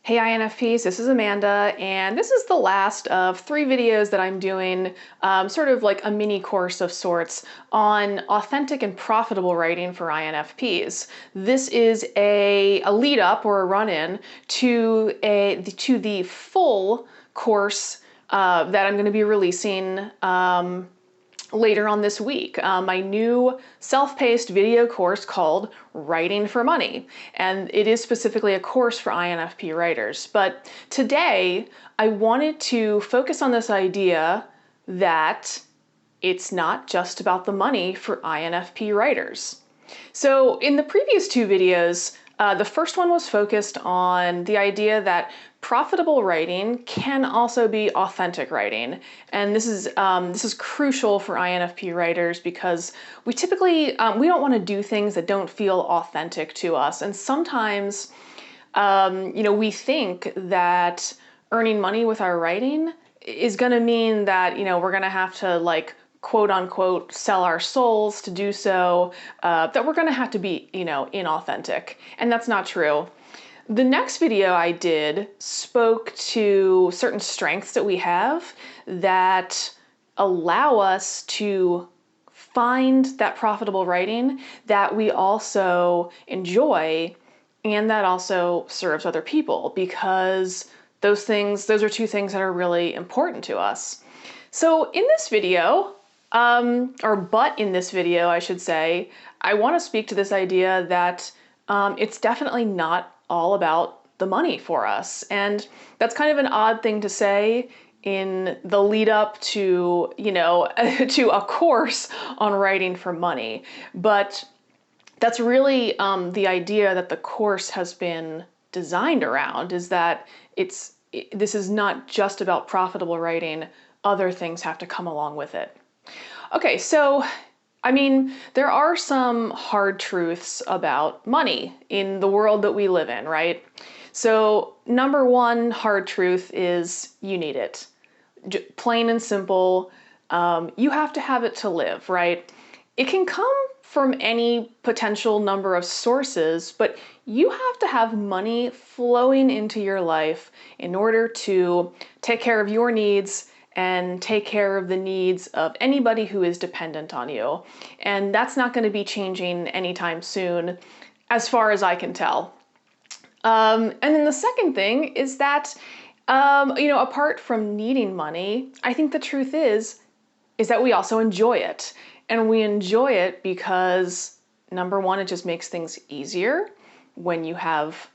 Hey INFPs, this is Amanda, and this is the last of 3 videos that I'm doing, sort of like a mini course of sorts on authentic and profitable writing for INFPs. This is a lead up or a run-in to the full course that I'm going to be releasing later on this week, my new self-paced video course called Writing for Money. And it is specifically a course for INFP writers. But today I wanted to focus on this idea that it's not just about the money for INFP writers. So in the previous 2 videos, the first one was focused on the idea that profitable writing can also be authentic writing. And this is crucial for INFP writers because we typically, we don't want to do things that don't feel authentic to us. And sometimes, we think that earning money with our writing is going to mean that, we're going to have to like quote unquote sell our souls to do so, that we're going to have to be, inauthentic. And that's not true. The next video I did spoke to certain strengths that we have that allow us to find that profitable writing that we also enjoy and that also serves other people, because those are 2 things that are really important to us. So in this video, in this video, I should say, I want to speak to this idea that it's definitely not all about the money for us. And that's kind of an odd thing to say in the lead up to, to a course on writing for money. But that's really the idea that the course has been designed around, is that this is not just about profitable writing. Other things have to come along with it. Okay, so there are some hard truths about money in the world that we live in, right? So number 1 hard truth is you need it. Plain and simple, you have to have it to live, right? It can come from any potential number of sources, but you have to have money flowing into your life in order to take care of your needs and take care of the needs of anybody who is dependent on you. And that's not going to be changing anytime soon, as far as I can tell. And then the second thing is that, apart from needing money, I think the truth is that we also enjoy it. And we enjoy it because, number 1, it just makes things easier when you have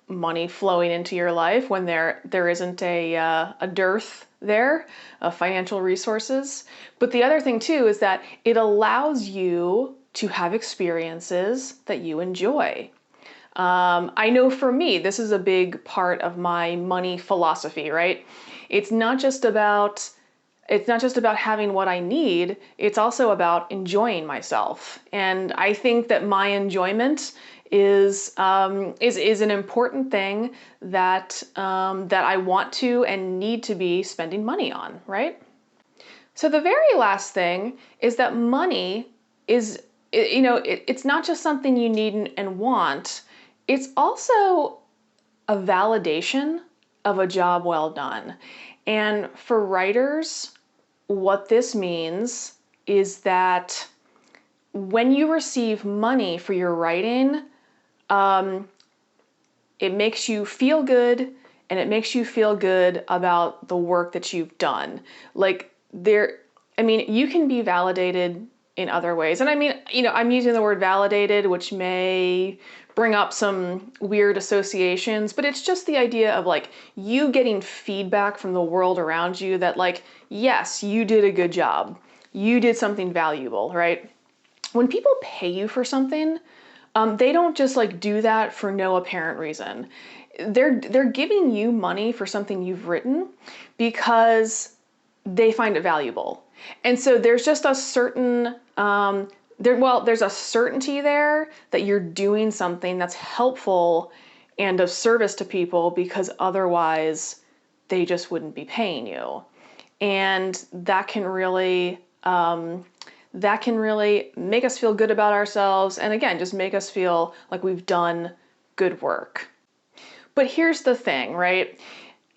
money flowing into your life, when there isn't a dearth there of financial resources. But the other thing too is that it allows you to have experiences that you enjoy. I know for me, this is a big part of my money philosophy, right? It's not just about having what I need, it's also about enjoying myself. And I think that my enjoyment is an important thing that I want to and need to be spending money on, right? So the very last thing is that money is, it's not just something you need and want, it's also a validation of a job well done. And for writers, what this means is that when you receive money for your writing, it makes you feel good, and it makes you feel good about the work that you've done. You can be validated in other ways. And I'm using the word validated, which may bring up some weird associations, but it's just the idea of like you getting feedback from the world around you that like, yes, you did a good job. You did something valuable, right? When people pay you for something, they don't just like do that for no apparent reason. They're giving you money for something you've written because they find it valuable. And so there's just a certain, there's a certainty there that you're doing something that's helpful and of service to people, because otherwise they just wouldn't be paying you. And that can really make us feel good about ourselves, and again, just make us feel like we've done good work. But here's the thing, right?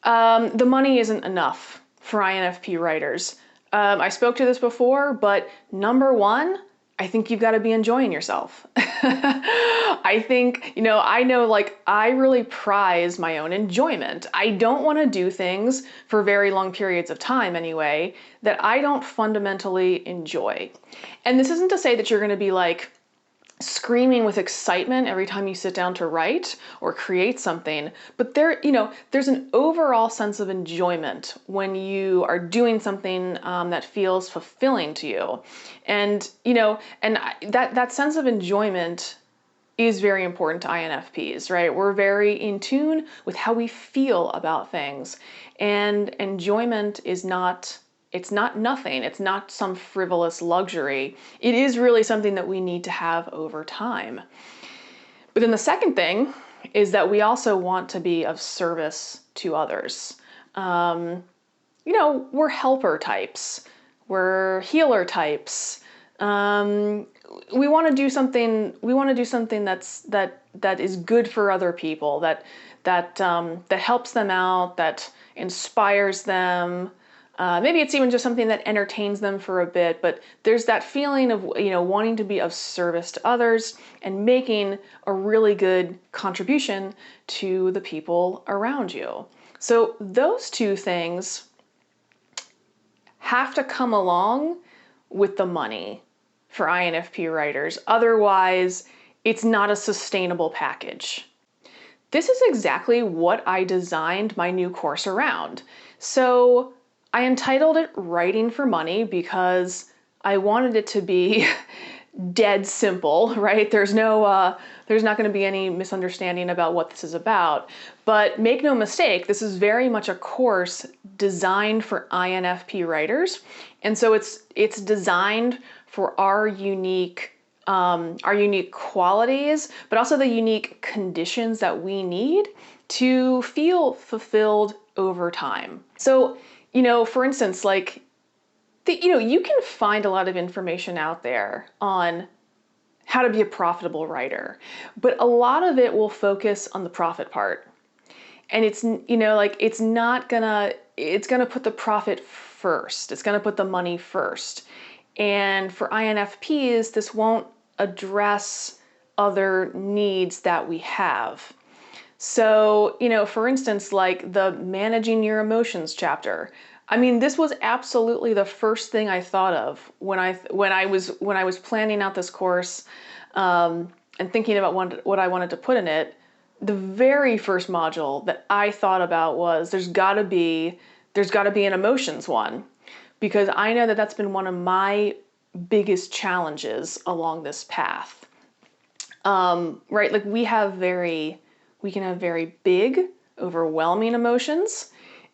The money isn't enough for INFP writers. I spoke to this before, but number one, I think you've got to be enjoying yourself. I think, I know like I really prize my own enjoyment. I don't want to do things for very long periods of time anyway that I don't fundamentally enjoy. And this isn't to say that you're going to be like screaming with excitement every time you sit down to write or create something, but there's an overall sense of enjoyment when you are doing something that feels fulfilling to you, and that sense of enjoyment is very important to INFPs, right? We're very in tune with how we feel about things, and enjoyment is not. It's not nothing. It's not some frivolous luxury. It is really something that we need to have over time. But then the second thing is that we also want to be of service to others. We're helper types. We're healer types. We want to do something. We want to do something that is good for other people. That helps them out. That inspires them. Maybe it's even just something that entertains them for a bit, but there's that feeling of, wanting to be of service to others and making a really good contribution to the people around you. So those two things have to come along with the money for INFP writers. Otherwise, it's not a sustainable package. This is exactly what I designed my new course around. So I entitled it Writing for Money because I wanted it to be dead simple, right? There's not going to be any misunderstanding about what this is about. But make no mistake, this is very much a course designed for INFP writers. And so it's designed for our unique qualities, but also the unique conditions that we need to feel fulfilled over time. So, for instance, like, you can find a lot of information out there on how to be a profitable writer, but a lot of it will focus on the profit part. And it's gonna put the profit first. It's gonna put the money first. And for INFPs, this won't address other needs that we have. So, for instance, like the managing your emotions chapter. I mean, this was absolutely the first thing I thought of when I was planning out this course, and thinking about what I wanted to put in it. The very first module that I thought about was there's got to be an emotions one, because I know that that's been one of my biggest challenges along this path. Right? Like we can have very big, overwhelming emotions.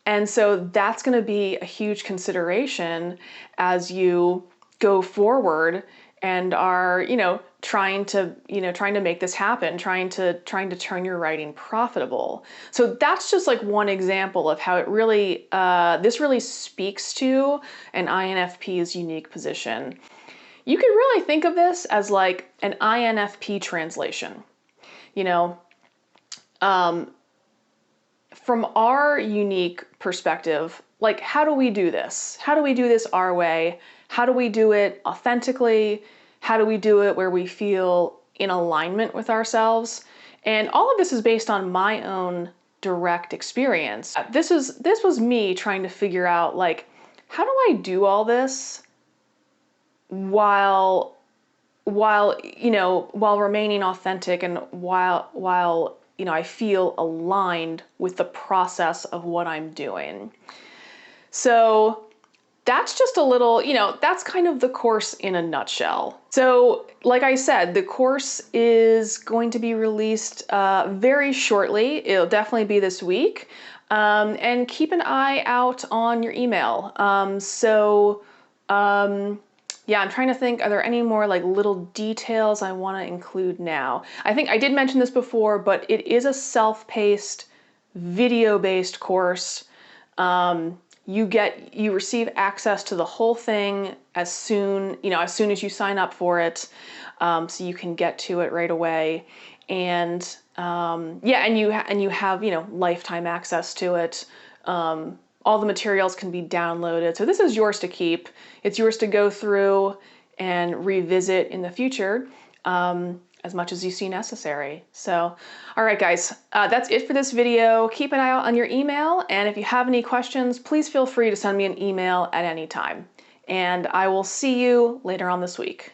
And so that's going to be a huge consideration as you go forward and are, trying to make this happen, trying to turn your writing profitable. So that's just like one example of how it really, this really speaks to an INFP's unique position. You could really think of this as like an INFP translation, from our unique perspective, like how do we do this? How do we do this our way? How do we do it authentically? How do we do it where we feel in alignment with ourselves? And all of this is based on my own direct experience. This was me trying to figure out, like, how do I do all this while remaining authentic, and while I feel aligned with the process of what I'm doing. So that's just a little, that's kind of the course in a nutshell. So like I said, the course is going to be released very shortly. It'll definitely be this week. And keep an eye out on your email. Yeah, I'm trying to think, are there any more like little details I want to include now? I think I did mention this before, but it is a self-paced, video-based course. You receive access to the whole thing as soon as you sign up for it, so you can get to it right away. And Yeah, and you have, you know, lifetime access to it. All the materials can be downloaded. So this is yours to keep. It's yours to go through and revisit in the future, as much as you see necessary. So, all right, guys, that's it for this video. Keep an eye out on your email, and if you have any questions, please feel free to send me an email at any time. And I will see you later on this week.